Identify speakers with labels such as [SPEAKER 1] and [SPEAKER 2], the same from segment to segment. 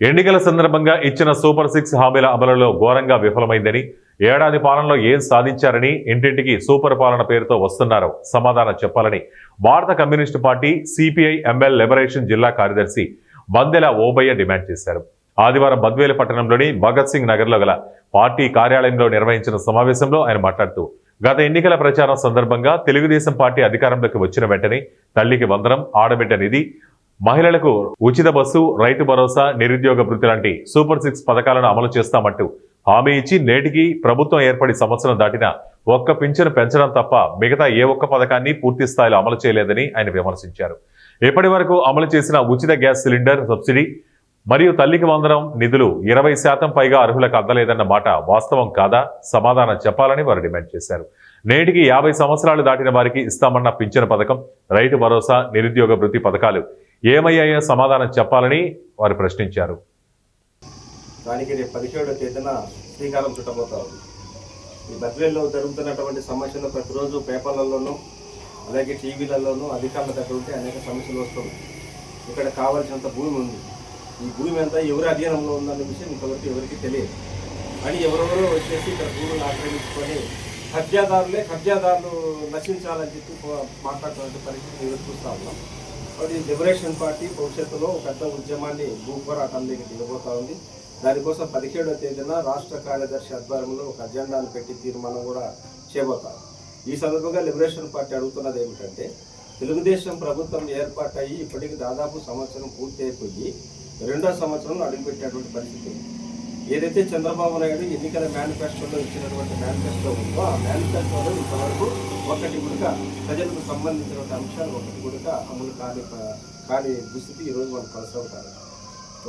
[SPEAKER 1] ఎన్నికల సందర్భంగా ఇచ్చిన సూపర్ 6 హామీల అమలులో ఘోరంగా విఫలమైందని, ఏడాది పాలనలో ఏం సాధించారని, ఇంటింటికి సూపర్ పాలన పేరుతో వస్తున్నారో సమాధానం చెప్పాలని భారత communist party CPI ML liberation జిల్లా కార్యదర్శి వందెల ఓబయ్య డిమాండ్ చేశారు. ఆదివారం బద్వేలు పట్టణంలోని భగత్ సింగ్ నగర్లో గల పార్టీ కార్యాలయంలో నిర్వహించిన సమావేశంలో ఆయన మాట్లాడుతూ, గత ఎన్నికల ప్రచారం సందర్భంగా తెలుగుదేశం పార్టీ అధికారంలోకి వచ్చిన వెంటనే తల్లికి వందనం, ఆడబిడ్డ నిధి, మహిళలకు ఉచిత బస్సు, రైతు భరోసా, నిరుద్యోగ భృతి లాంటి సూపర్ 6 పథకాలను అమలు చేస్తామంటూ హామీ ఇచ్చి నేటికి ప్రభుత్వం ఏర్పడి సంవత్సరం దాటినా ఒక్క పింఛను పెంచడం తప్ప మిగతా ఏ ఒక్క పథకాన్ని పూర్తి స్థాయిలో అమలు చేయలేదని ఆయన విమర్శించారు. ఇప్పటి వరకు అమలు చేసిన ఉచిత గ్యాస్ సిలిండర్ సబ్సిడీ మరియు తల్లికి వందనం నిధులు 20% పైగా అర్హులకు అందలేదన్న మాట వాస్తవం కాదా? సమాధానం చెప్పాలని వారు డిమాండ్ చేశారు. నేటికి 50 సంవత్సరాలు దాటిన వారికి ఇస్తామన్న పింఛను పథకం, రైతు భరోసా, నిరుద్యోగ భృతి పథకాలు ఏమయ్యాయో సమాధానం చెప్పాలని వారు ప్రశ్నించారు.
[SPEAKER 2] దానికి రేపు 17వ తేదీన శ్రీకారం చుట్టబోతా ఉంది. ఈ బద్వేల్లో జరుగుతున్నటువంటి సమస్యలు ప్రతిరోజు పేపర్లలోనూ అలాగే టీవీలలోనూ అధికారుల దగ్గర ఉంటే అనేక సమస్యలు వస్తున్నాయి. ఇక్కడ కావాల్సినంత భూమి ఉంది. ఈ భూమి అంతా ఎవరి అధీనంలో ఉందన్న విషయం ఇంతవరకు ఎవరికి తెలియదు. అని ఎవరెవరో వచ్చేసి ఇక్కడ భూములు ఆక్రమించుకొని కబ్జాదారులు నశించాలని చెప్పి మాట్లాడుతున్న పరిస్థితి ఎదురు చూస్తూ ఉన్నాం. అది లిబరేషన్ పార్టీ భవిష్యత్తులో పెద్ద ఉద్యమాన్ని భూపోరాటానికి దిగబోతా ఉంది. దానికోసం 17వ తేదీన రాష్ట్ర కార్యదర్శి ఆధ్వర్యంలో ఒక అజెండాను పెట్టి తీర్మానం కూడా చేయబోతారు. ఈ సందర్భంగా లిబరేషన్ పార్టీ అడుగుతున్నది ఏమిటంటే, తెలుగుదేశం ప్రభుత్వం ఏర్పాటయ్యి ఇప్పటికి దాదాపు సంవత్సరం పూర్తి అయిపోయి 2వ సంవత్సరంలో అడుగుపెట్టినటువంటి పరిస్థితి. ఏదైతే చంద్రబాబు నాయుడు ఎన్నికల మేనిఫెస్టోలో ఇచ్చినటువంటి మేనిఫెస్టో ఉందో ఆ మేనిఫెస్టోలో ఇంతవరకు ఒకటి కూడా ప్రజలకు సంబంధించినటువంటి అంశాలు ఒకటి కూడా అమలు కాని దుస్థితి ఈరోజు మనం కొనసాగుతారు.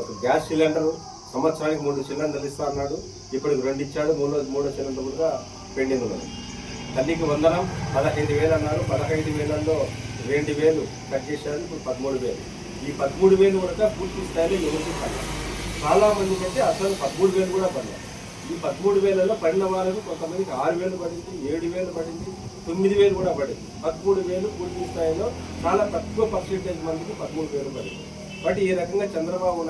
[SPEAKER 2] ఒక గ్యాస్ సిలిండరు సంవత్సరానికి 3 సిలిండర్లు ఇస్తా అన్నాడు, ఇప్పటికి 2 ఇచ్చాడు, మూడో సిలిండర్ కూడా పెండింగ్ ఉన్నది. తల్లికి వందనం 15,000 అన్నారు, 15,000లో 2,000 కట్ చేశారు, ఇప్పుడు 13,000. ఈ 13,000 కూడా పూర్తి స్థాయిలో ఎవరికి పడలేదు. చాలా మందికి అయితే అసలు 13,000 కూడా పడలేదు. ఈ 13,000లో పడిన వాళ్ళకు కొంతమందికి 6,000 పడింది, 7,000 పడింది, 9,000 కూడా పడింది. 13,000 పూర్తి స్థాయిలో చాలా తక్కువ పర్సెంటేజ్ మందికి 13,000 పడింది. బట్ ఈ రకంగా చంద్రబాబు